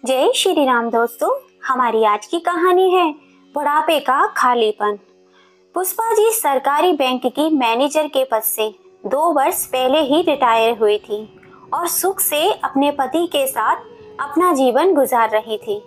जय श्री राम दोस्तों। हमारी आज की कहानी है बुढ़ापे का खालीपन। पुष्पा जी सरकारी बैंक की मैनेजर के पद से 2 वर्ष पहले ही रिटायर हुई थी और सुख से अपने पति के साथ अपना जीवन गुजार रही थी।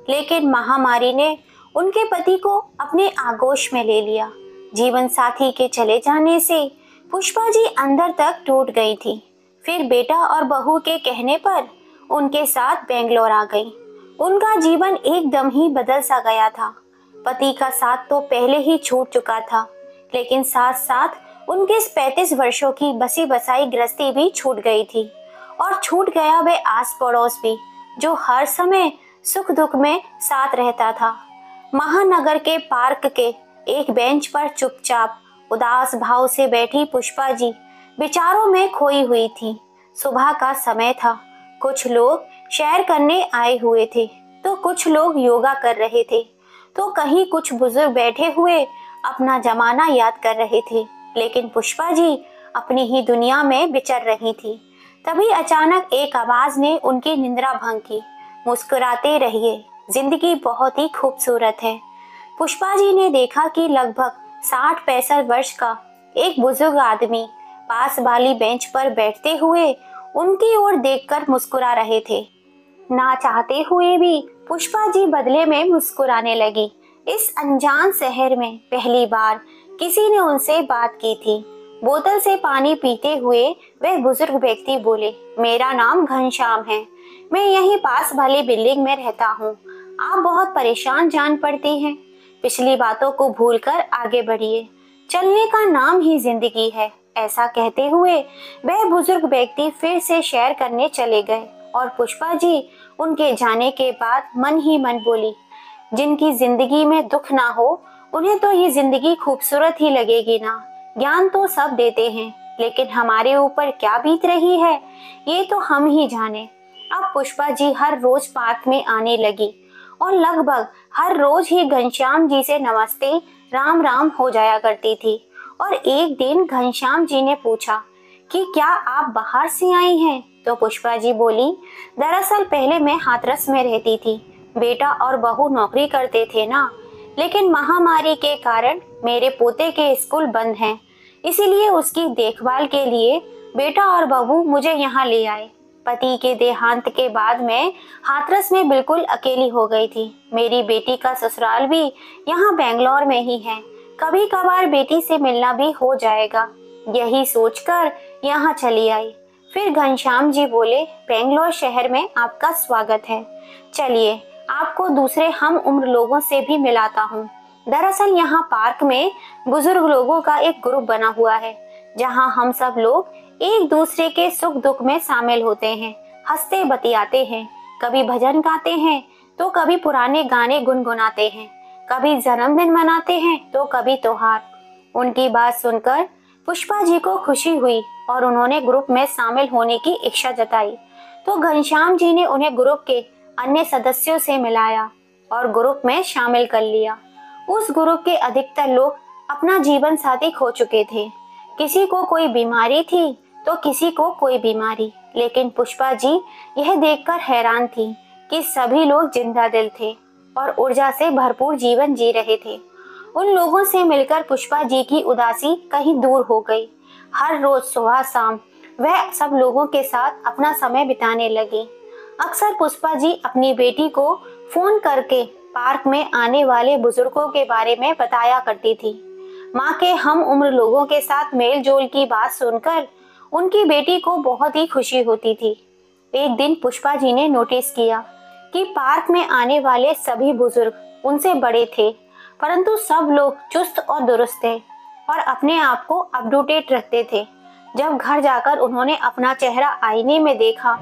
लेकिन महामारी ने उनके पति को अपने आगोश में ले लिया। जीवन साथी के चले जाने से पुष्पा जी अंदर तक टूट गई थी। फिर बेटा और बहू के कहने पर उनके साथ बेंगलोर आ गई। उनका जीवन एकदम ही बदल सा गया था। पति का साथ तो पहले ही छूट चुका था, लेकिन साथ साथ उनके 35 वर्षों की बसी बसाई गृहस्थी भी छूट गई थी और छूट गया वे आस पड़ोस भी, जो हर समय सुख दुख में साथ रहता था। महानगर के पार्क के एक बेंच पर चुपचाप उदास भाव से बैठी पुष्पा जी विचारों में खोई हुई थी। सुबह का समय था। कुछ लोग सैर करने आए हुए थे, तो कुछ लोग योगा कर रहे थे, तो कहीं कुछ बुजुर्ग बैठे हुए अपना जमाना याद कर रहे थे। लेकिन पुष्पा जी अपनी ही दुनिया में विचर रही थी। तभी अचानक एक आवाज ने उनकी निंद्रा भंग की। मुस्कुराते रहिए, जिंदगी बहुत ही खूबसूरत है। पुष्पा जी ने देखा कि लगभग 60-65 वर्ष का एक बुजुर्ग आदमी पास वाली बेंच पर बैठते हुए उनकी ओर देखकर मुस्कुरा रहे थे। ना चाहते हुए भी पुष्पा जी बदले में मुस्कुराने लगी। इस अनजान शहर में पहली बार किसी ने उनसे बात की थी। बोतल से पानी पीते हुए वह बुजुर्ग व्यक्ति बोले, मेरा नाम घनश्याम है, मैं यहीं पास वाली बिल्डिंग में रहता हूँ। आप बहुत परेशान जान पड़ते हैं। पिछली बातों को भूलकर आगे बढ़िए, चलने का नाम ही जिंदगी है। ऐसा कहते हुए वह बुजुर्ग व्यक्ति फिर से सैर करने चले गए और पुष्पा जी उनके जाने के बाद मन ही मन बोली, जिनकी जिंदगी में दुख ना हो उन्हें तो ये जिंदगी खूबसूरत ही लगेगी ना। ज्ञान तो सब देते हैं, लेकिन हमारे ऊपर क्या बीत रही है ये तो हम ही जाने। अब पुष्पा जी हर रोज पार्क में आने लगी और लगभग हर रोज ही घनश्याम जी से नमस्ते राम राम हो जाया करती थी। और एक दिन घनश्याम जी ने पूछा कि क्या आप बाहर से आई हैं? तो पुष्पा जी बोली, दरअसल पहले मैं हाथरस में रहती थी। बेटा और बहू नौकरी करते थे ना, लेकिन महामारी के कारण मेरे पोते के स्कूल बंद हैं, इसीलिए उसकी देखभाल के लिए बेटा और बहू मुझे यहाँ ले आए। पति के देहांत के बाद मैं हाथरस में बिल्कुल अकेली हो गई थी। मेरी बेटी का ससुराल भी यहाँ बेंगलोर में ही है। कभी कभार बेटी से मिलना भी हो जाएगा, यही सोचकर यहाँ चली आई। फिर घनश्याम जी बोले, बेंगलोर शहर में आपका स्वागत है। चलिए आपको दूसरे हम उम्र लोगों से भी मिलाता हूँ। दरअसल यहाँ पार्क में बुजुर्ग लोगों का एक ग्रुप बना हुआ है, जहाँ हम सब लोग एक दूसरे के सुख दुख में शामिल होते हैं, हंसते बतियाते हैं, कभी भजन गाते हैं तो कभी पुराने गाने गुनगुनाते हैं, कभी जन्मदिन मनाते हैं तो कभी त्योहार। उनकी बात सुनकर पुष्पा जी को खुशी हुई और उन्होंने ग्रुप में शामिल होने की इच्छा जताई। तो घनश्याम जी ने उन्हें ग्रुप के अन्य सदस्यों से मिलाया और ग्रुप में शामिल कर लिया। उस ग्रुप के अधिकतर लोग अपना जीवन साथी खो चुके थे। किसी को कोई बीमारी थी तो किसी को कोई बीमारी, लेकिन पुष्पा जी यह देखकर हैरान थी कि सभी लोग जिंदा दिल थे और ऊर्जा से भरपूर जीवन जी रहे थे। उन लोगों से मिलकर पुष्पा जी की उदासी कहीं दूर हो गई। हर रोज सुबह शाम वह सब लोगों के साथ अपना समय बिताने लगी। अक्सर पुष्पा जी अपनी बेटी को फोन करके पार्क में आने वाले बुजुर्गों के बारे में बताया करती थी। माँ के हम उम्र लोगों के साथ मेल जोल की बात सुनकर उनकी बेटी को बहुत ही खुशी होती थी। एक दिन पुष्पा जी ने नोटिस किया कि पार्क में आने वाले सभी बुजुर्ग उनसे बड़े थे, परंतु सब लोग चुस्त और दुरुस्त थे और अपने आप को अपटूडेट रखते थे। जब घर जाकर उन्होंने अपना चेहरा आईने में देखा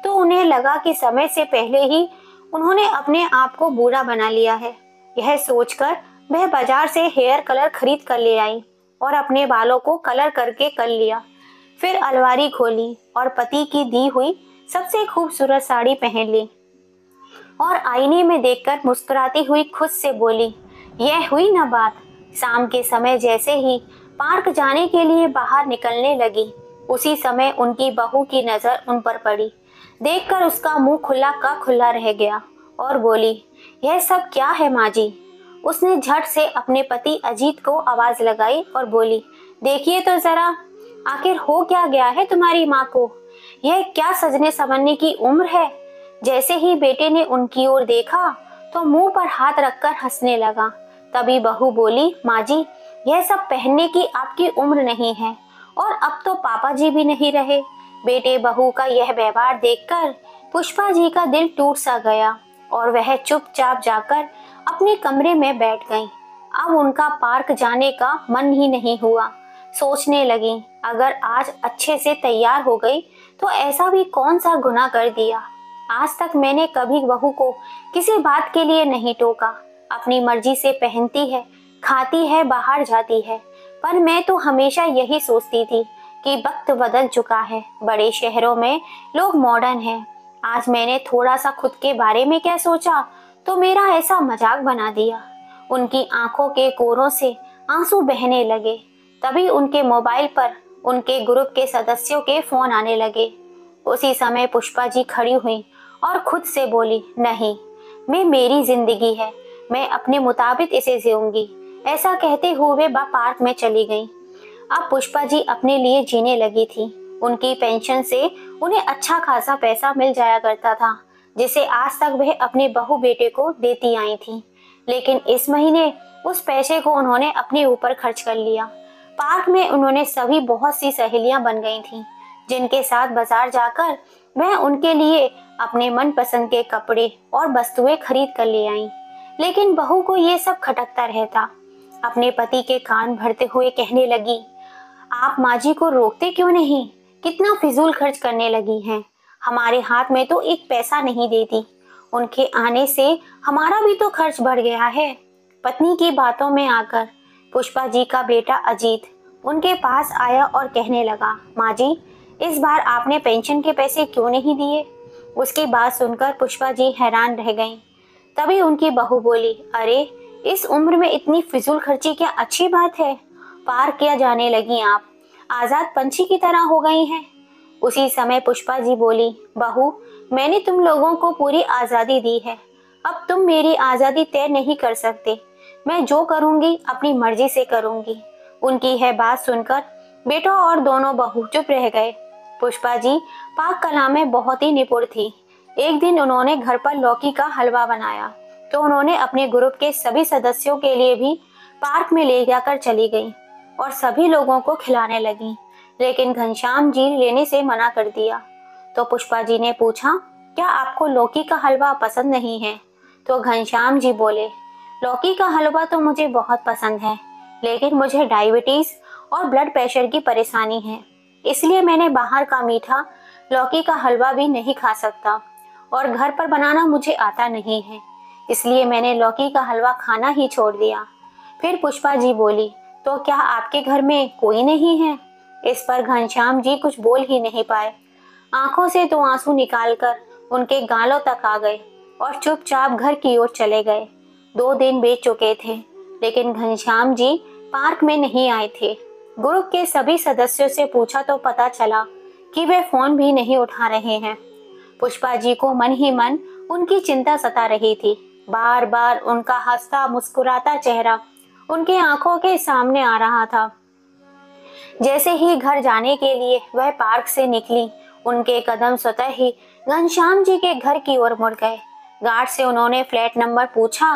तो उन्हें लगा कि समय से पहले ही उन्होंने अपने आप को बूढ़ा बना लिया है। यह सोचकर वह बाजार से हेयर कलर खरीद कर ले आई और अपने बालों को कलर करके कर लिया। फिर अलमारी खोली और पति की दी हुई सबसे खूबसूरत साड़ी पहन ली और आईने में देखकर मुस्कुराती हुई खुद से बोली, यह हुई ना बात। शाम के समय जैसे ही पार्क जाने के लिए बाहर निकलने लगी, उसी समय उनकी बहू की नजर उन पर पड़ी। देखकर उसका मुंह खुला का खुला रह गया और बोली, यह सब क्या है माँ जी। उसने झट से अपने पति अजीत को आवाज लगाई और बोली, देखिए तो जरा, आखिर हो क्या गया है तुम्हारी माँ को। यह क्या सजने संवरने की उम्र है। जैसे ही बेटे ने उनकी ओर देखा तो मुंह पर हाथ रखकर हंसने लगा। तभी बहू बोली, माँ जी, यह सब पहनने की आपकी उम्र नहीं है और अब तो पापा जी भी नहीं रहे। बेटे बहू का यह व्यवहार देखकर पुष्पा जी का दिल टूट सा गया और वह चुपचाप जाकर अपने कमरे में बैठ गईं। अब उनका पार्क जाने का मन ही नहीं हुआ। सोचने लगी, अगर आज अच्छे से तैयार हो गई तो ऐसा भी कौन सा गुनाह कर दिया। आज तक मैंने कभी बहू को किसी बात के लिए नहीं टोका। अपनी मर्जी से पहनती है, खाती है, बाहर जाती है। पर मैं तो हमेशा यही सोचती थी कि वक्त बदल चुका है, बड़े शहरों में लोग मॉडर्न हैं। आज मैंने थोड़ा सा खुद के बारे में क्या सोचा तो मेरा ऐसा मजाक बना दिया। उनकी आंखों के कोरों से आंसू बहने लगे। तभी उनके मोबाइल पर उनके ग्रुप के सदस्यों के फोन आने लगे। उसी समय पुष्पा जी खड़ी हुई और खुद से बोली, नहीं, मेरी जिंदगी है, मैं अपने मुताबिक इसे जीऊंगी। ऐसा कहते हुए वह पार्क में चली गई। अब पुष्पा जी अपने लिए जीने लगी थी। उनकी पेंशन से उन्हें अच्छा खासा पैसा मिल जाया करता था, जिसे आज तक वह अपने बहू बेटे को देती आई थी। लेकिन इस महीने उस पैसे को उन्होंने अपने ऊपर खर्च कर लिया। पार्क में उन्होंने सभी बहुत सी सहेलियां बन गई थीं, जिनके साथ बाजार जाकर वह उनके लिए अपने मनपसंद के कपड़े और वस्तुएं खरीद कर ले आईं। लेकिन बहू को ये सब खटकता रहता। अपने पति के कान भरते हुए कहने लगी, आप माँ जी को रोकते क्यों नहीं? कितना फिजूल खर्च करने लगी हैं। हमारे हाथ में तो एक पैसा नहीं देती। उनके आने से हमारा भी तो खर्च बढ़ गया है। पत्नी की बातों में आकर पुष्पा जी का बेटा अजीत उनके पास आया और कहने लगा, माँ जी, इस बार आपने पेंशन के पैसे क्यों नहीं दिए? उसकी बात सुनकर पुष्पा जी हैरान रह गईं। तभी उनकी बहू बोली, अरे, इस उम्र में इतनी फिजूल खर्ची क्या अच्छी बात है? पार किया जाने लगी आप, आजाद पंछी की तरह हो गई हैं। उसी समय पुष्पा जी बोली, बहू, मैंने तुम लोगों को पूरी आजादी दी है। अब तुम मेरी आजादी तय नहीं कर सकते। मैं जो करूंगी अपनी मर्जी से करूंगी। उनकी यह बात सुनकर बेटा और दोनों बहू चुप रह गए। पुष्पा जी पाक कला में बहुत ही निपुण थी। एक दिन उन्होंने घर पर लौकी का हलवा बनाया तो उन्होंने अपने ग्रुप के सभी सदस्यों के लिए भी पार्क में ले जाकर चली गई और सभी लोगों को खिलाने लगी। लेकिन घनश्याम जी लेने से मना कर दिया। तो पुष्पा जी ने पूछा, क्या आपको लौकी का हलवा पसंद नहीं है? तो घनश्याम जी बोले, लौकी का हलवा तो मुझे बहुत पसंद है, लेकिन मुझे डायबिटीज और ब्लड प्रेशर की परेशानी है, इसलिए मैंने बाहर का मीठा लौकी का हलवा भी नहीं खा सकता और घर पर बनाना मुझे आता नहीं है, इसलिए मैंने लौकी का हलवा खाना ही छोड़ दिया। फिर पुष्पा जी बोली, तो क्या आपके घर में कोई नहीं है? इस पर घनश्याम जी कुछ बोल ही नहीं पाए। आंखों से तो आंसू निकालकर उनके गालों तक आ गए और चुपचाप घर की ओर चले गए। 2 दिन बीत चुके थे, लेकिन घनश्याम जी पार्क में नहीं आए थे। ग्रुप के सभी सदस्यों से पूछा तो पता चला कि वे फोन भी नहीं उठा रहे हैं। पुष्पा जी को मन ही मन उनकी चिंता सता रही थी। बार बार उनका हंसता मुस्कुराता चेहरा उनके आंखों के सामने आ रहा था। जैसे ही घर जाने के लिए वह पार्क से निकली, उनके कदम स्वतः ही घनश्याम जी के घर की ओर मुड़ गए। गार्ड से उन्होंने फ्लैट नंबर पूछा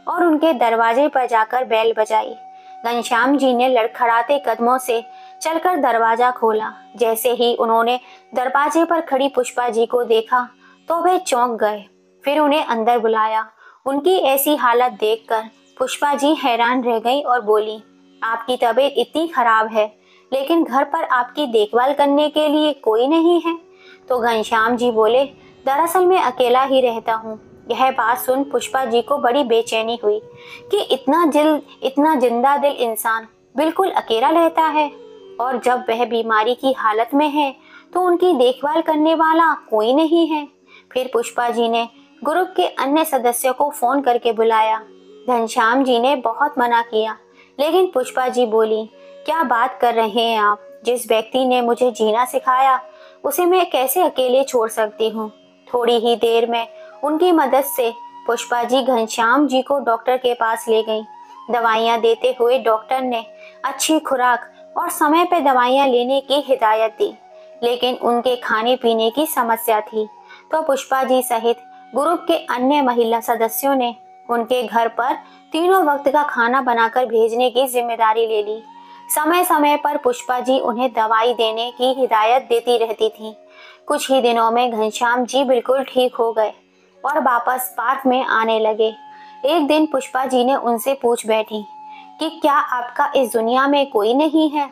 और उनके दरवाजे पर जाकर बेल बजाई। घनश्याम जी ने लड़खड़ाते कदमों से चलकर दरवाजा खोला। जैसे ही उन्होंने दरवाजे पर खड़ी पुष्पा जी को देखा तो वे चौंक गए। फिर उन्हें अंदर बुलाया। उनकी ऐसी हालत देखकर पुष्पा जी हैरान रह गई और बोली, आपकी तबीयत इतनी खराब है, लेकिन घर पर आपकी देखभाल करने के लिए कोई नहीं है? तो घनश्याम जी बोले, दरअसल मैं अकेला ही रहता हूँ। यह बात सुन पुष्पा जी को बड़ी बेचैनी हुई कि इतना जिंदा दिल इंसान बिल्कुल अकेला रहता है, और जब वह बीमारी की हालत में है तो उनकी देखभाल करने वाला कोई नहीं है। फिर पुष्पा जी ने ग्रुप के अन्य सदस्यों को फोन करके बुलाया। घनश्याम जी ने बहुत मना किया, लेकिन पुष्पा जी बोली, क्या बात कर रहे हैं आप? जिस व्यक्ति ने मुझे जीना सिखाया उसे मैं कैसे अकेले छोड़ सकती हूँ। थोड़ी ही देर में उनकी मदद से पुष्पा जी घनश्याम जी को डॉक्टर के पास ले गईं। दवाइयाँ देते हुए डॉक्टर ने अच्छी खुराक और समय पर दवाइयाँ लेने की हिदायत दी, लेकिन उनके खाने पीने की समस्या थी, तो पुष्पा जी सहित ग्रुप के अन्य महिला सदस्यों ने उनके घर पर तीनों वक्त का खाना बनाकर भेजने की जिम्मेदारी ले ली। समय समय पर पुष्पा जी उन्हें दवाई देने की हिदायत देती रहती थीं। कुछ ही दिनों में घनश्याम जी बिल्कुल ठीक हो गए और वापस पार्क में आने लगे। एक दिन पुष्पा जी ने उनसे पूछ बैठी कि क्या आपका इस दुनिया में कोई नहीं है।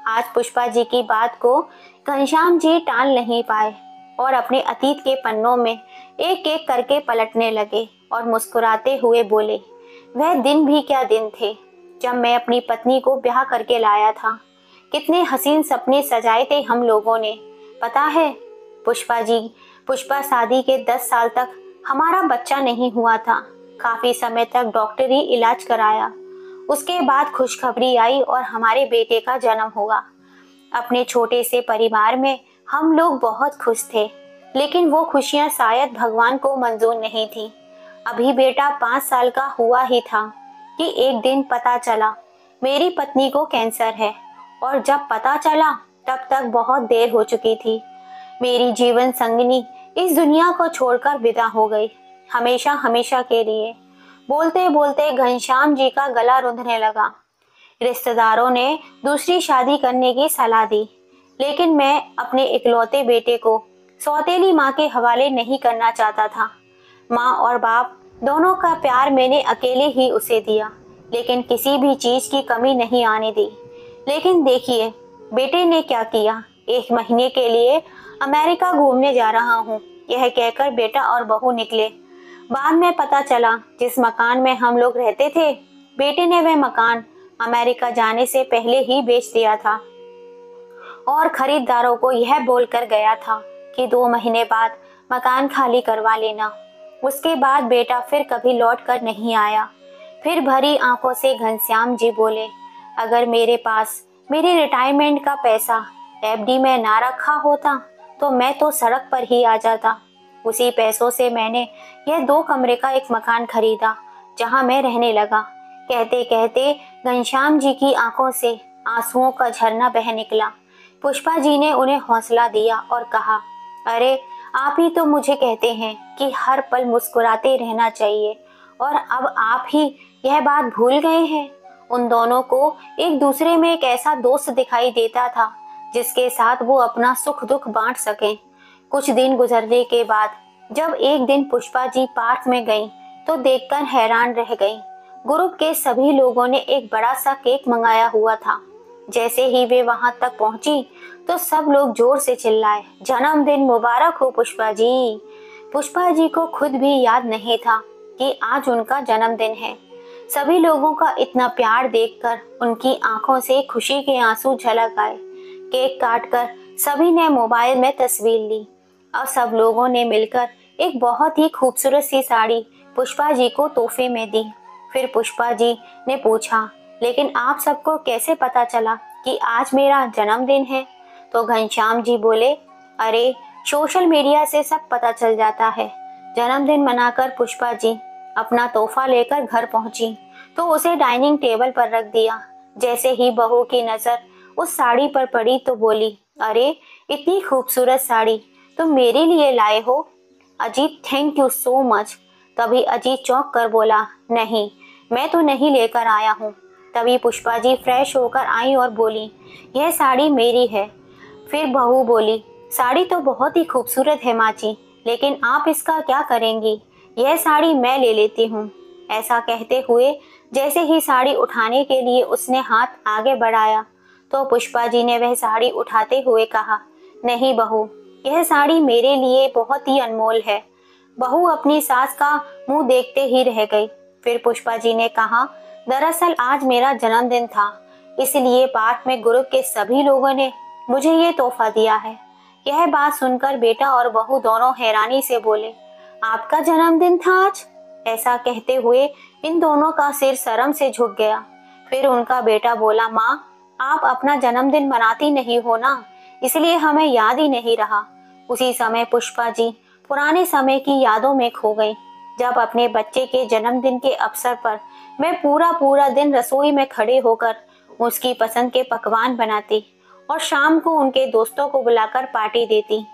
आज पुष्पा जी की बात को घनश्याम जी टाल नहीं पाए और अपने अतीत के पन्नों में एक एक करके पलटने लगे और मुस्कुराते हुए बोले, वह दिन भी क्या दिन थे जब मैं अपनी पत्नी को ब्याह करके लाया था। कितने हसीन सपने सजाए थे हम लोगों ने, पता है पुष्पा शादी के 10 साल तक हमारा बच्चा नहीं हुआ था। काफी समय तक डॉक्टरी इलाज कराया, उसके बाद खुशखबरी आई और हमारे बेटे का जन्म हुआ। अपने छोटे से परिवार में हम लोग बहुत खुश थे, लेकिन वो खुशियां शायद भगवान को मंजूर नहीं थी। अभी बेटा 5 साल का हुआ ही था कि एक दिन पता चला मेरी पत्नी को कैंसर है, और जब पता चला तब तक बहुत देर हो चुकी थी। मेरी जीवन संगिनी इस दुनिया को छोड़कर विदा हो गई, हमेशा हमेशा के लिए। बोलते बोलते घनश्याम जी का गला रुंधने लगा। रिश्तेदारों ने दूसरी शादी करने की सलाह दी, लेकिन मैं अपने इकलौते बेटे को सौतेली माँ के हवाले नहीं करना चाहता था। माँ और बाप दोनों का प्यार मैंने अकेले ही उसे दिया, लेकिन किसी भी चीज की कमी नहीं आने दी। लेकिन देखिए बेटे ने क्या किया, 1 महीने के लिए अमेरिका घूमने जा रहा हूँ, यह कहकर बेटा और बहू निकले। बाद में पता चला जिस मकान में हम लोग रहते थे, बेटे ने वह मकान अमेरिका जाने से पहले ही बेच दिया था और खरीदारों को यह बोलकर गया था कि 2 महीने बाद मकान खाली करवा लेना। उसके बाद बेटा फिर कभी लौट कर नहीं आया। फिर भरी आंखों से घनश्याम जी बोले, अगर मेरे पास मेरे रिटायरमेंट का पैसा एफडी में ना रखा होता तो मैं तो सड़क पर ही आ जाता। उसी पैसों से मैंने यह 2 कमरे का एक मकान खरीदा, जहां मैं रहने लगा। कहते कहते घनश्याम जी की आंखों से आंसुओं का झरना बह निकला। पुष्पा जी ने उन्हें हौसला दिया और कहा, अरे आप ही तो मुझे कहते हैं कि हर पल मुस्कुराते रहना चाहिए, और अब आप ही यह बात भूल गए हैं। उन दोनों को एक दूसरे में एक ऐसा दोस्त दिखाई देता था जिसके साथ वो अपना सुख दुख बांट सकें। कुछ दिन गुजरने के बाद जब एक दिन पुष्पा जी पार्क में गईं, तो देखकर हैरान रह गईं। ग्रुप के सभी लोगों ने एक बड़ा सा केक मंगाया हुआ था। जैसे ही वे वहां तक पहुंची तो सब लोग जोर से चिल्लाए, जन्मदिन मुबारक हो पुष्पा जी। पुष्पा जी को खुद भी याद नहीं था कि आज उनका जन्मदिन है। सभी लोगों का इतना प्यार देखकर उनकी आंखों से खुशी के आंसू झलक आए। केक काटकर सभी ने मोबाइल में तस्वीर ली और सब लोगों ने मिलकर एक बहुत ही खूबसूरत सी साड़ी पुष्पा जी को तोहफे में दी। फिर पुष्पा जी ने पूछा, लेकिन आप सबको कैसे पता चला कि आज मेरा जन्मदिन है? तो घनश्याम जी बोले, अरे सोशल मीडिया से सब पता चल जाता है। जन्मदिन मनाकर पुष्पा जी अपना तोहफा लेकर घर पहुंची तो उसे डाइनिंग टेबल पर रख दिया। जैसे ही बहू की नजर उस साड़ी पर पड़ी तो बोली, अरे इतनी खूबसूरत साड़ी तुम मेरे लिए लाए हो? Ajit thank you so much. तभी अजीत चौंक कर बोला, नहीं मैं तो नहीं लेकर आया हूँ। तभी पुष्पा जी फ्रेश होकर आई और बोली, यह साड़ी मेरी है। फिर बहू बोली, साड़ी तो बहुत ही खूबसूरत है माँ जी, लेकिन आप इसका क्या करेंगी? यह साड़ी मैं ले लेती हूँ। ऐसा कहते हुए जैसे ही साड़ी उठाने के लिए उसने हाथ आगे बढ़ाया तो पुष्पा जी ने वह साड़ी उठाते हुए कहा, नहीं बहू, यह साड़ी मेरे लिए बहुत ही अनमोल है। बहू अपनी सास का मुंह देखते ही रह गई। फिर पुष्पा जी ने कहा, दरअसल आज मेरा जन्मदिन था, इसलिए पार्क में ग्रुप के सभी लोगों ने मुझे ये तोहफा दिया है। यह बात सुनकर बेटा और बहू दोनों हैरानी से बोले, आपका जन्मदिन था आज? ऐसा कहते हुए इन दोनों का सिर शर्म से झुक गया। फिर उनका बेटा बोला, माँ आप अपना जन्मदिन मनाती नहीं हो ना, इसलिए हमें याद ही नहीं रहा। उसी समय पुष्पा जी पुराने समय की यादों में खो गई, जब अपने बच्चे के जन्मदिन के अवसर पर मैं पूरा पूरा दिन रसोई में खड़े होकर उसकी पसंद के पकवान बनाती और शाम को उनके दोस्तों को बुलाकर पार्टी देती।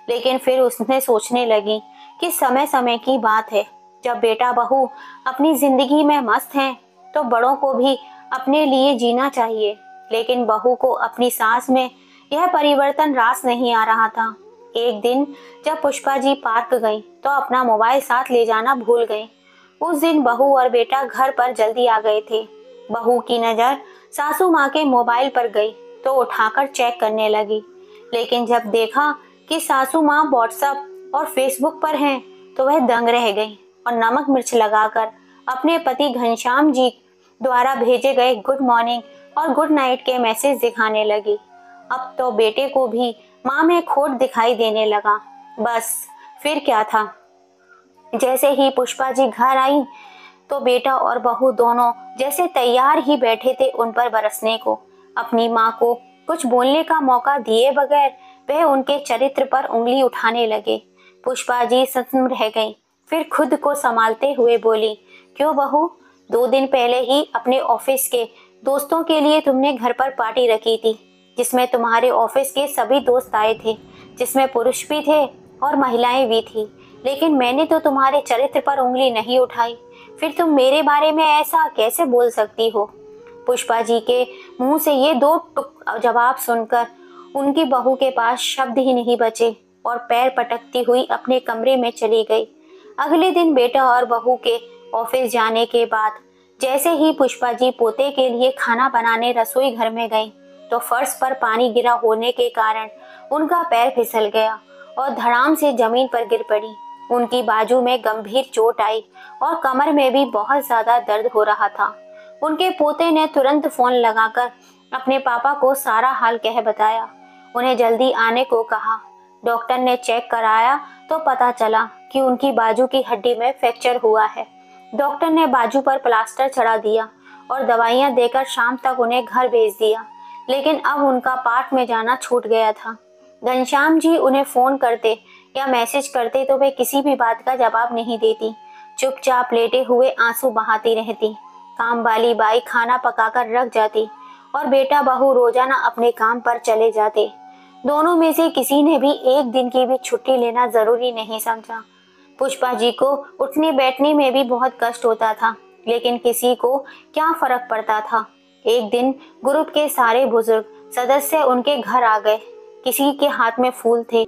लेकिन फिर उसने सोचने लगी कि समय समय की बात है, जब बेटा बहू अपनी जिंदगी में मस्त हैं तो बड़ों को भी अपने लिए जीना चाहिए। लेकिन बहू को अपनी सास में यह परिवर्तन रास नहीं आ रहा था। एक दिन जब पुष्पा जी पार्क गई तो अपना मोबाइल साथ ले जाना भूल गई। उस दिन बहू और बेटा घर पर जल्दी आ गए थे। बहू की नज़र सासू माँ के मोबाइल पर गई तो उठाकर चेक करने लगी, लेकिन जब देखा कि सासू माँ व्हाट्सएप और फेसबुक पर हैं तो वह दंग रह गई और नमक मिर्च लगाकर अपने पति घनश्याम जी द्वारा भेजे गए गुड मॉर्निंग और गुड नाइट के मैसेज दिखाने लगी। अब तो बेटे को भी माँ में खोट दिखाई देने लगा। बस फिर क्या था, जैसे ही पुष्पा जी घर आई तो बेटा और बहू दोनों जैसे तैयार ही बैठे थे उन पर बरसने को। अपनी माँ को कुछ बोलने का मौका दिए बगैर वह उनके चरित्र पर उंगली उठाने लगे। पुष्पा जी सत्म रह गई, फिर खुद को संभालते हुए बोली, क्यों बहू, 2 दिन पहले ही अपने ऑफिस के दोस्तों के लिए तुमने घर पर पार्टी रखी थी, जिसमें तुम्हारे ऑफिस के सभी दोस्त आए थे, जिसमें पुरुष भी थे और महिलाएं भी थी, लेकिन मैंने तो तुम्हारे चरित्र पर उंगली नहीं उठाई। फिर तुम मेरे बारे में ऐसा कैसे बोल सकती हो? पुष्पा जी के मुंह से ये 2 टुक जवाब सुनकर उनकी बहू के पास शब्द ही नहीं बचे और पैर पटकती हुई अपने कमरे में चली गई। अगले दिन बेटा और बहू के ऑफिस जाने के बाद जैसे ही पुष्पा जी पोते के लिए खाना बनाने रसोई घर में गई तो फर्श पर पानी गिरा होने के कारण उनका पैर फिसल गया और धड़ाम से जमीन पर गिर पड़ी। उनकी बाजू में गंभीर चोट आई और कमर में भी बहुत ज्यादा दर्द हो रहा था। उनके पोते ने तुरंत फोन लगाकर अपने पापा को सारा हाल कह बताया। उन्हें जल्दी आने को कहा। डॉक्टर ने चेक कराया तो पता चला कि उनकी बाजू की हड्डी में फ्रैक्चर हुआ है। डॉक्टर ने बाजू पर प्लास्टर चढ़ा दिया और दवाइयां देकर शाम तक उन्हें घर भेज दिया, लेकिन अब उनका पार्क में जाना छूट गया था। घनश्याम जी उन्हें फोन करते या मैसेज करते तो वे किसी भी बात का जवाब नहीं देती, चुपचाप लेटे हुए आंसू बहाती रहती। काम वाली बाई खाना पकाकर रख जाती और बेटा बहू रोजाना अपने काम पर चले जाते। दोनों में से किसी ने भी एक दिन की भी छुट्टी लेना जरूरी नहीं समझा। पुष्पा जी को उठने बैठने में भी बहुत कष्ट होता था, लेकिन किसी को क्या फर्क पड़ता था। एक दिन ग्रुप के सारे बुजुर्ग सदस्य उनके घर आ गए। किसी के हाथ में फूल थे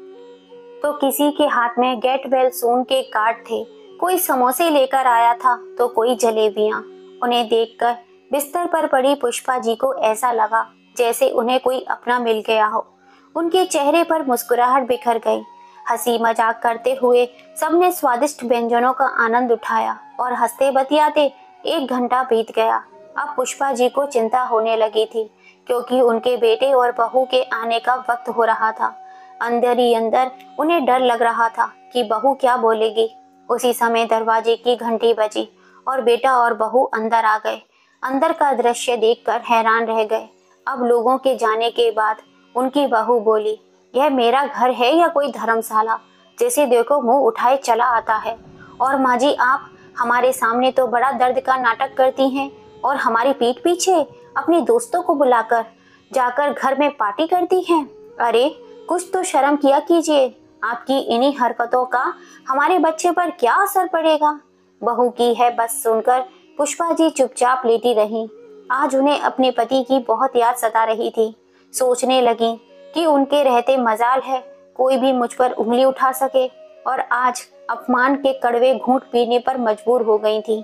तो किसी के हाथ में गेट वेल सून के कार्ड थे। कोई समोसे लेकर आया था तो कोई जलेबियां। उन्हें देखकर बिस्तर पर पड़ी पुष्पा जी को ऐसा लगा जैसे उन्हें कोई अपना मिल गया हो। उनके चेहरे पर मुस्कुराहट बिखर गई। हंसी मजाक करते हुए सबने स्वादिष्ट व्यंजनों का आनंद उठाया और हंसते बतियाते 1 घंटा बीत गया। अब पुष्पा जी को चिंता होने लगी थी, क्योंकि उनके बेटे और बहू के आने का वक्त हो रहा था। अंदर ही अंदर उन्हें डर लग रहा था कि बहू क्या बोलेगी। उसी समय दरवाजे की घंटी बजी और बेटा और बहू अंदर आ गए। अंदर का दृश्य देखकर हैरान रह गए। अब लोगों के जाने के बाद उनकी बहू बोली, यह मेरा घर है या कोई धर्मशाला? जैसे देखो मुंह उठाए चला आता है। और माँ जी, आप हमारे सामने तो बड़ा दर्द का नाटक करती हैं और हमारी पीठ पीछे अपने दोस्तों को बुलाकर जाकर घर में पार्टी करती हैं। अरे कुछ तो शर्म किया कीजिए। आपकी इन्हीं हरकतों का हमारे बच्चे पर क्या असर पड़ेगा? बहू की है बस सुनकर पुष्पा जी चुपचाप लेटी रहीं। आज उन्हें अपने पति की बहुत याद सता रही थी। सोचने लगी कि उनके रहते मजाल है कोई भी मुझ पर उंगली उठा सके, और आज अपमान के कड़वे घूंट पीने पर मजबूर हो गई थी।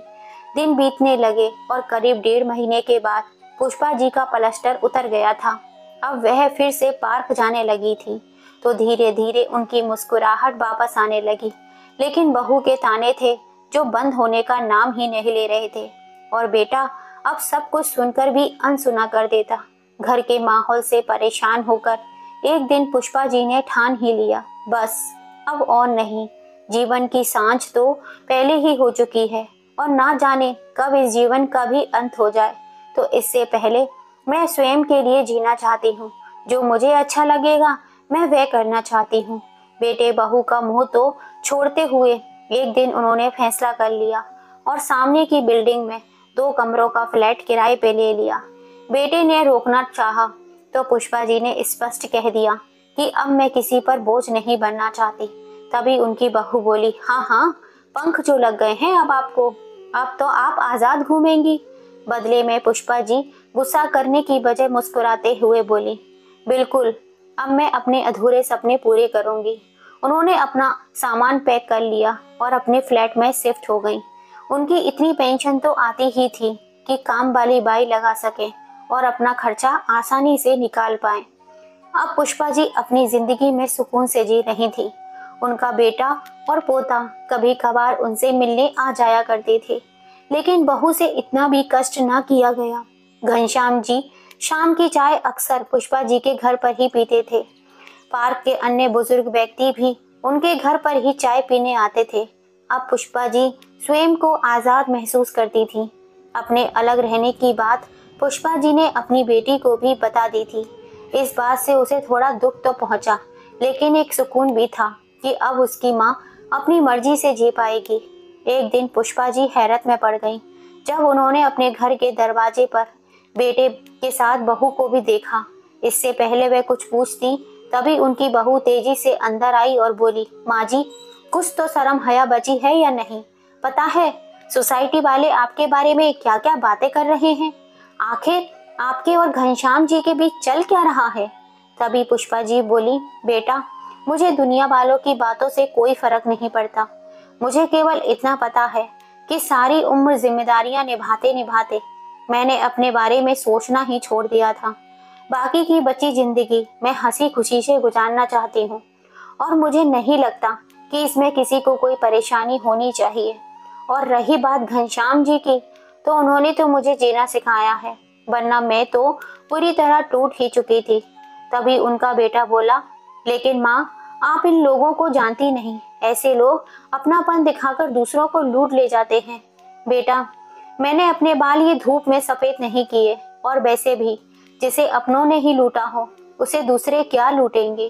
दिन बीतने लगे और करीब 1.5 महीने के बाद पुष्पा जी का प्लास्टर उतर गया था। अब वह फिर से पार्क जाने लगी थी तो धीरे धीरे उनकी मुस्कुराहट वापस आने लगी। लेकिन बहू के ताने थे जो बंद होने का नाम ही नहीं ले रहे थे, और बेटा अब सब कुछ सुनकर भी अनसुना कर देता। घर के माहौल से परेशान होकर एक दिन पुष्पा जी ने ठान ही लिया, बस अब और नहीं। जीवन की सांझ तो पहले ही हो चुकी है और ना जाने कब इस जीवन का भी अंत हो जाए। तो इससे पहले मैं स्वयं के लिए जीना चाहती हूँ। जो मुझे अच्छा लगेगा मैं वह करना चाहती हूँ। बेटे बहू का मुंह तो छोड़ते हुए एक दिन उन्होंने फैसला कर लिया और सामने की बिल्डिंग में 2 कमरों का फ्लैट किराए पे ले लिया। बेटे ने रोकना चाहा तो पुष्पा जी ने स्पष्ट कह दिया कि अब मैं किसी पर बोझ नहीं बनना चाहती। तभी उनकी बहू बोली, हाँ हाँ, पंख जो लग गए हैं अब आपको, अब तो आप आजाद घूमेंगी। बदले में पुष्पा जी गुस्सा करने की बजाय मुस्कुराते हुए बोली, बिल्कुल, अब मैं अपने अधूरे सपने पूरे करूंगी। उन्होंने अपना सामान पैक कर लिया और अपने फ्लैट में शिफ्ट हो गई। उनकी इतनी पेंशन तो आती ही थी कि काम वाली बाई लगा सके और अपना खर्चा आसानी से निकाल पाए। अब पुष्पा जी अपनी जिंदगी में सुकून से जी रही थी। उनका बेटा और पोता कभी कभार उनसे मिलने आ जाया करते थे, लेकिन बहू से इतना भी कष्ट न किया गया। घनश्याम जी शाम की चाय अक्सर पुष्पा जी के घर पर ही पीते थे। पार्क के अन्य बुजुर्ग व्यक्ति भी उनके घर पर ही चाय पीने आते थे। अब पुष्पा जी स्वयं को आजाद महसूस करती थी। अपने अलग रहने की बात पुष्पा जी ने अपनी बेटी को भी बता दी थी। इस बात से उसे थोड़ा दुख तो पहुंचा, लेकिन एक सुकून भी था कि अब उसकी माँ अपनी मर्जी से जी पाएगी। एक दिन पुष्पा जी हैरत में पड़ गईं जब उन्होंने अपने घर के दरवाजे पर बेटे के साथ बहू को भी देखा। इससे पहले वह कुछ पूछती, तभी उनकी बहू तेजी से अंदर आई और बोली, माँ जी, कुछ तो शर्म हया बची है या नहीं? पता है सोसाइटी वाले आपके बारे में क्या क्या बातें कर रहे हैं? आखिर आपके और घनश्याम जी के बीच चल क्या रहा है? तभी पुष्पा जी बोली, बेटा, मुझे दुनिया वालों की बातों से कोई फर्क नहीं पड़ता। मुझे केवल इतना पता है कि सारी उम्र जिम्मेदारियां निभाते निभाते मैंने अपने बारे में सोचना ही छोड़ दिया था। बाकी की बची जिंदगी मैं हंसी खुशी से गुजारना चाहती हूँ और मुझे नहीं लगता कि इसमें किसी को कोई परेशानी होनी चाहिए। और रही बात घनश्याम जी की, तो उन्होंने तो मुझे जीना सिखाया है, वरना मैं तो पूरी तरह टूट ही चुकी थी। तभी उनका बेटा बोला, लेकिन माँ, आप इन लोगों को जानती नहीं। ऐसे लोग अपनापन दिखाकर दूसरों को लूट ले जाते हैं। बेटा, मैंने अपने बाल ये धूप में सफेद नहीं किए, और वैसे भी जिसे अपनों ने ही लूटा हो उसे दूसरे क्या लूटेंगे?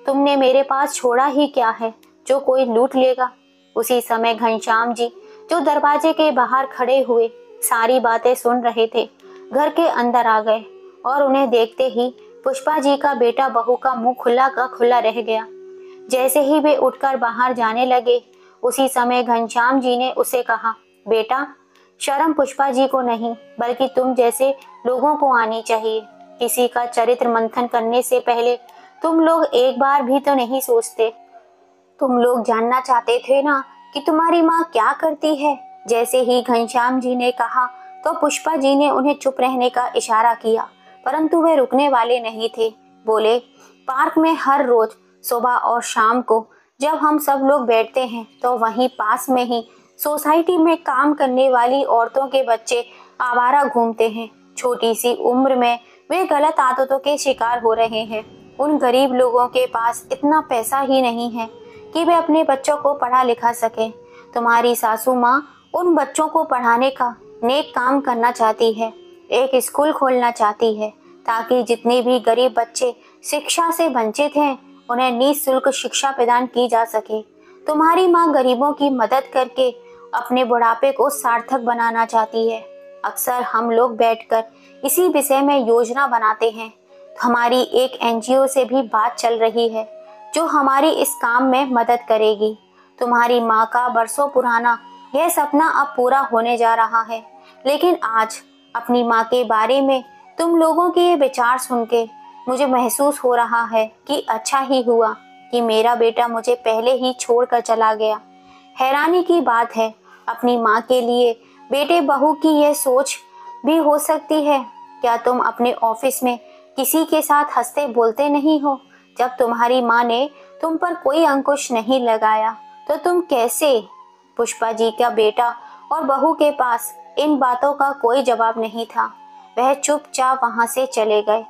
तुमने मेरे पास छोड़ा ही क्या है जो कोई लूट लेगा? उसी समय घनश्याम जी, जो दरवाजे के बाहर खड़े हुए सारी बातें सुन रहे थे, घर के अंदर आ गए और उन्हें देखते ही पुष्पा जी का बेटा बहू का मुंह खुला का खुला रह गया। जैसे ही वे उठकर बाहर जाने लगे, उसी समय घनश्याम जी ने उसे कहा, बेटा, शर्म पुष्पा जी को नहीं बल्कि तुम जैसे लोगों को आनी चाहिए। किसी का चरित्र मंथन करने से पहले तुम लोग एक बार भी तो नहीं सोचते? तुम लोग जानना चाहते थे ना कि तुम्हारी माँ क्या करती है? जैसे ही घनश्याम जी ने कहा तो पुष्पा जी ने उन्हें चुप रहने का इशारा किया, परंतु वे रुकने वाले नहीं थे। बोले, पार्क में हर रोज सुबह और शाम को जब हम सब लोग बैठते हैं तो वहीं पास में ही सोसाइटी में काम करने वाली औरतों के बच्चे आवारा घूमते हैं। छोटी सी उम्र में वे गलत आदतों के शिकार हो रहे हैं। उन गरीब लोगों के पास इतना पैसा ही नहीं है कि वे अपने बच्चों को पढ़ा लिखा सकें। तुम्हारी सासू माँ उन बच्चों को पढ़ाने का नेक काम करना चाहती है, एक स्कूल खोलना चाहती है ताकि जितने भी गरीब बच्चे शिक्षा से वंचित हैं उन्हें निःशुल्क शिक्षा प्रदान की जा सके। तुम्हारी माँ गरीबों की मदद करके अपने बुढ़ापे को सार्थक बनाना चाहती है। अक्सर हम लोग बैठकर इसी विषय में योजना बनाते हैं। हमारी एक एनजीओ से भी बात चल रही है जो हमारी इस काम में मदद करेगी। तुम्हारी माँ का बरसों पुराना यह सपना अब पूरा होने जा रहा है। लेकिन आज अपनी माँ के बारे में तुम लोगों के ये विचार सुन के मुझे महसूस हो रहा है कि अच्छा ही हुआ कि मेरा बेटा मुझे पहले ही छोड़कर चला गया। हैरानी की बात है, अपनी माँ के लिए बेटे बहू की यह सोच भी हो सकती है। क्या तुम अपने ऑफिस में किसी के साथ हंसते बोलते नहीं हो? जब तुम्हारी माँ ने तुम पर कोई अंकुश नहीं लगाया तो तुम कैसे? पुष्पा जी का बेटा और बहू के पास इन बातों का कोई जवाब नहीं था। वह चुपचाप वहां से चले गए।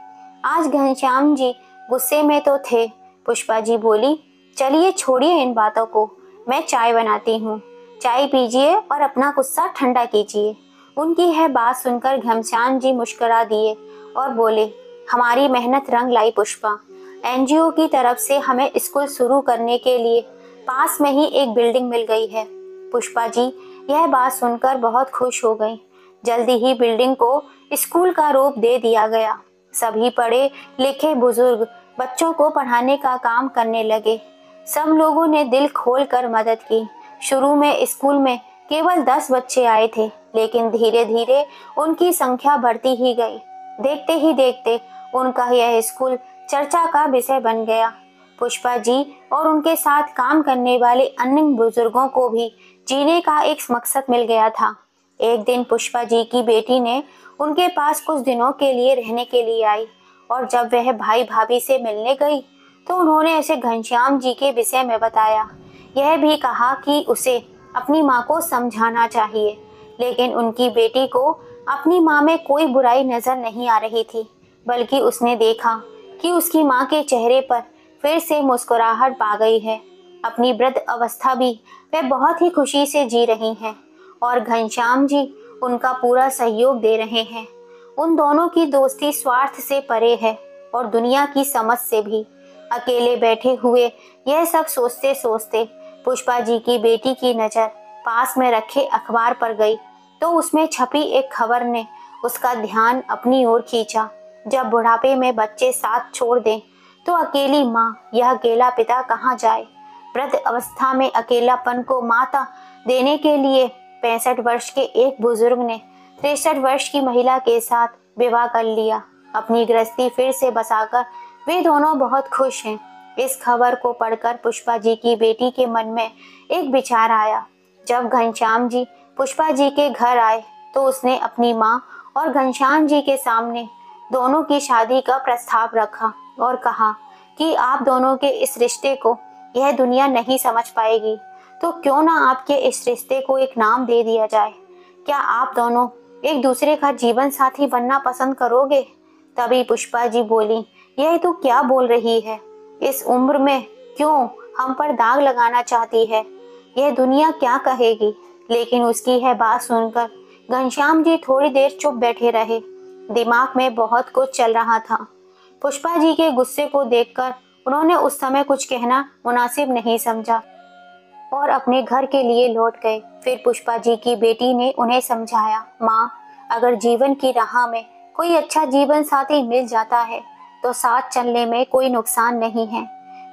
आज घनश्याम जी गुस्से में तो थे। पुष्पा जी बोली, चलिए छोड़िए इन बातों को, मैं चाय बनाती हूँ, चाय पीजिए और अपना गुस्सा ठंडा कीजिए। उनकी यह बात सुनकर घनश्याम जी मुस्कुरा दिए और बोले, हमारी मेहनत रंग लाई पुष्पा, एनजीओ की तरफ से हमें स्कूल शुरू करने के लिए पास में ही एक बिल्डिंग मिल गई है। पुष्पा जी यह बात सुनकर बहुत खुश हो गई। जल्दी ही बिल्डिंग को स्कूल का रूप दे दिया गया। सभी पढ़े लिखे बुजुर्ग बच्चों को पढ़ाने का काम करने लगे। सब लोगों ने दिल खोलकर मदद की। शुरू में स्कूल में केवल 10 बच्चे आए थे, लेकिन धीरे धीरे उनकी संख्या बढ़ती ही गई। देखते ही देखते उनका यह स्कूल चर्चा का विषय बन गया। पुष्पा जी और उनके साथ काम करने वाले अन्य बुजुर्गों को भी जीने का एक मकसद मिल गया था। एक दिन पुष्पा जी की बेटी ने उनके पास कुछ दिनों के लिए रहने के लिए आई, और जब वह भाई भाभी से मिलने गई तो उन्होंने ऐसे घनश्याम जी के विषय में बताया। यह भी कहा कि उसे अपनी माँ को समझाना चाहिए, लेकिन उनकी बेटी को अपनी माँ में कोई बुराई नजर नहीं आ रही थी, बल्कि उसने देखा कि उसकी माँ के चेहरे पर फिर से मुस्कुराहट आ गई है। अपनी वृद्ध अवस्था भी वे बहुत ही खुशी से जी रही हैं, और घनश्याम जी उनका पूरा सहयोग दे रहे हैं। उन दोनों की दोस्ती स्वार्थ से परे है और दुनिया की समझ से भी। अकेले बैठे हुए यह सब सोचते सोचते पुष्पा जी की बेटी की नज़र पास में रखे अखबार पर गई, तो उसमें छपी एक खबर ने उसका ध्यान अपनी ओर खींचा। जब बुढ़ापे में बच्चे साथ छोड़ दें तो अकेली माँ यह अकेला पिता कहाँ जाए। वृद्ध अवस्था में अकेलापन को माता देने के लिए 65 वर्ष के एक बुजुर्ग ने 63 वर्ष की महिला के साथ विवाह कर लिया। अपनी गृहस्थी फिर से बसाकर वे दोनों बहुत खुश हैं। इस खबर को पढ़कर पुष्पा जी की बेटी के मन में एक विचार आया। जब घनश्याम जी पुष्पा जी के घर आए तो उसने अपनी माँ और घनश्याम जी के सामने दोनों की शादी का प्रस्ताव रखा और कहा कि आप दोनों के इस रिश्ते को यह दुनिया नहीं समझ पाएगी, तो क्यों ना आपके इस रिश्ते को एक नाम दे दिया जाए। क्या आप दोनों एक दूसरे का जीवन साथी बनना पसंद करोगे? तभी पुष्पा जी बोली, यह तू क्या बोल रही है? इस उम्र में क्यों हम पर दाग लगाना चाहती है? यह दुनिया क्या कहेगी? लेकिन उसकी यह बात सुनकर घनश्याम जी थोड़ी देर चुप बैठे रहे। दिमाग में बहुत कुछ चल रहा था। पुष्पा जी के गुस्से को देखकर उन्होंने उस समय कुछ कहना मुनासिब नहीं समझा और अपने घर के लिए लौट गए। फिर पुष्पा जी की बेटी ने उन्हें समझाया, माँ, अगर जीवन की राह में कोई अच्छा जीवन साथी मिल जाता है तो साथ चलने में कोई नुकसान नहीं है।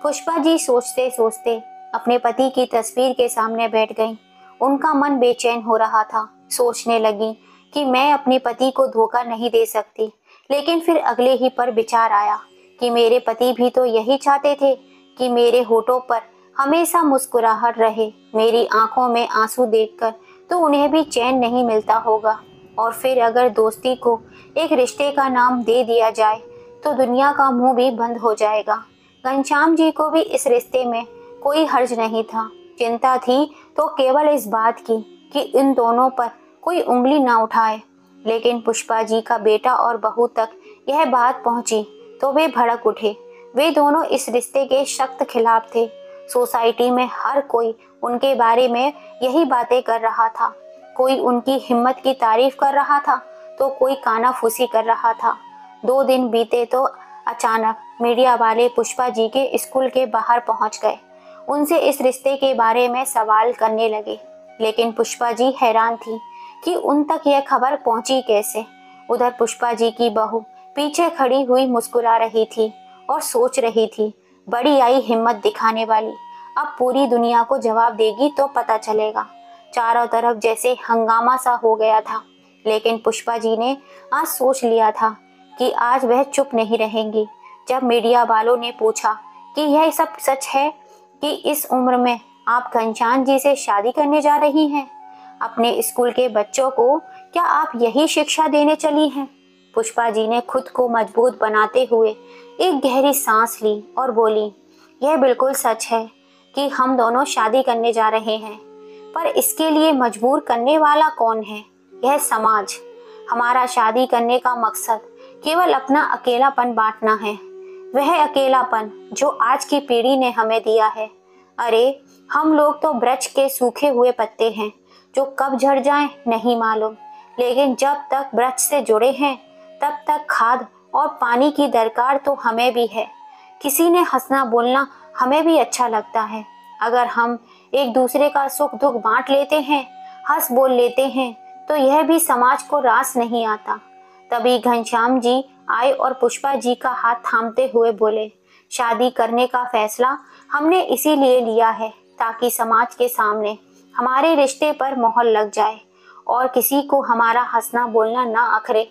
पुष्पा जी सोचते सोचते अपने पति की तस्वीर के सामने बैठ गईं। उनका मन बेचैन हो रहा था। सोचने लगी कि मैं अपने पति को धोखा नहीं दे सकती, लेकिन फिर अगले ही पर विचार आया कि मेरे पति भी तो यही चाहते थे कि मेरे होठों पर हमेशा मुस्कुराहट रहे। मेरी आंखों में आंसू देखकर तो उन्हें भी चैन नहीं मिलता होगा। और फिर अगर दोस्ती को एक रिश्ते का नाम दे दिया जाए तो दुनिया का मुंह भी बंद हो जाएगा। घनश्याम जी को भी इस रिश्ते में कोई हर्ज नहीं था। चिंता थी तो केवल इस बात की कि इन दोनों पर कोई उंगली ना उठाए। लेकिन पुष्पा जी का बेटा और बहू तक यह बात पहुंची तो वे भड़क उठे। वे दोनों इस रिश्ते के सख्त खिलाफ थे। सोसाइटी में हर कोई उनके बारे में यही बातें कर रहा था। कोई उनकी हिम्मत की तारीफ कर रहा था तो कोई कानाफूसी कर रहा था। 2 दिन बीते तो अचानक मीडिया वाले पुष्पा जी के स्कूल के बाहर पहुंच गए। उनसे इस रिश्ते के बारे में सवाल करने लगे, लेकिन पुष्पा जी हैरान थी कि उन तक यह खबर पहुंची कैसे। उधर पुष्पा जी की बहू पीछे खड़ी हुई मुस्कुरा रही थी और सोच रही थी, बड़ी आई हिम्मत दिखाने वाली, अब पूरी दुनिया को जवाब देगी तो पता चलेगा। चारों तरफ जैसे हंगामा सा हो गया था, लेकिन पुष्पा जी ने आज सोच लिया था कि आज वह चुप नहीं रहेंगी। जब मीडिया वालों ने पूछा कि यह सब सच है कि इस उम्र में आप घनश्याम जी से शादी करने जा रही हैं, अपने स्कूल के बच्चों को क्या आप यही शिक्षा देने चली हैं? पुष्पा जी ने खुद को मजबूत बनाते हुए एक गहरी सांस ली और बोली, यह बिल्कुल सच है कि हम दोनों शादी करने जा रहे हैं, पर इसके लिए मजबूर करने वाला कौन है? यह समाज। हमारा शादी करने का मकसद केवल अपना अकेलापन बांटना है, वह अकेलापन जो आज की पीढ़ी ने हमें दिया है। अरे, हम लोग तो वृक्ष के सूखे हुए पत्ते हैं जो कब झड़ जाएं नहीं मालूम, लेकिन जब तक वृक्ष से जुड़े हैं तब तक खाद और पानी की दरकार तो हमें भी है। किसी ने हंसना बोलना हमें भी अच्छा लगता है। अगर हम एक दूसरे का सुख दुख बांट लेते हैं, हंस बोल लेते हैं, तो यह भी समाज को रास नहीं आता। तभी घनश्याम जी आए और पुष्पा जी का हाथ थामते हुए बोले, शादी करने का फैसला हमने इसीलिए लिया है ताकि समाज के सामने हमारे रिश्ते पर मोहर लग जाए और किसी को हमारा हंसना बोलना ना अखरे।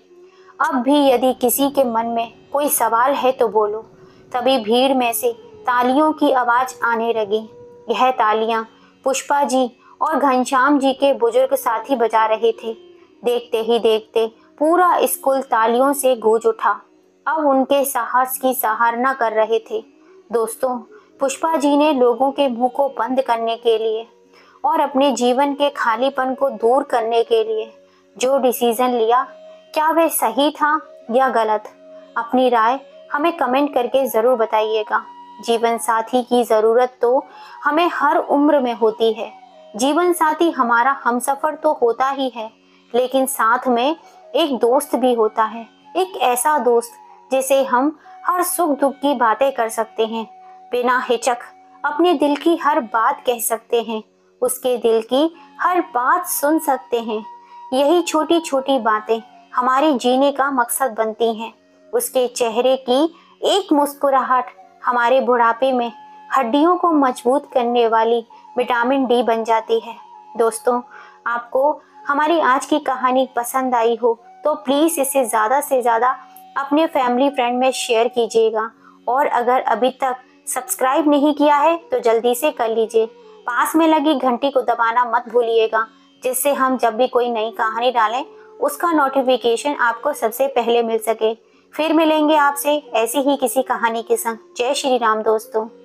अब भी यदि किसी के मन में कोई सवाल है तो बोलो। तभी भीड़ में से तालियों की आवाज आने लगी। यह तालियां पुष्पा जी और घनश्याम जी के बुजुर्ग साथी बजा रहे थे। देखते ही देखते पूरा स्कूल तालियों से गूंज उठा। अब उनके साहस की सराहना कर रहे थे। दोस्तों, पुष्पा जी ने लोगों के मुंह को बंद करने के लिए और अपने जीवन के खालीपन को दूर करने के लिए जो डिसीजन लिया, क्या वह सही था या गलत? अपनी राय हमें कमेंट करके ज़रूर बताइएगा। जीवन साथी की ज़रूरत तो हमें हर उम्र में होती है। जीवन साथी हमारा हमसफ़र तो होता ही है, लेकिन साथ में एक दोस्त भी होता है। एक ऐसा दोस्त जिसे हम हर सुख दुख की बातें कर सकते हैं, बिना हिचक अपने दिल की हर बात कह सकते हैं, उसके दिल की हर बात सुन सकते हैं। यही छोटी छोटी बातें हमारे जीने का मकसद बनती हैं। उसके चेहरे की एक मुस्कुराहट हमारे बुढ़ापे में हड्डियों को मजबूत करने वाली विटामिन डी बन जाती है। दोस्तों, आपको हमारी आज की कहानी पसंद आई हो तो प्लीज़ इसे ज़्यादा से ज़्यादा अपने फैमिली फ्रेंड में शेयर कीजिएगा, और अगर अभी तक सब्सक्राइब नहीं किया है तो जल्दी से कर लीजिए। पास में लगी घंटी को दबाना मत भूलिएगा, जिससे हम जब भी कोई नई कहानी डालें उसका नोटिफिकेशन आपको सबसे पहले मिल सके। फिर मिलेंगे आपसे ऐसी ही किसी कहानी के संग। जय श्री राम दोस्तों।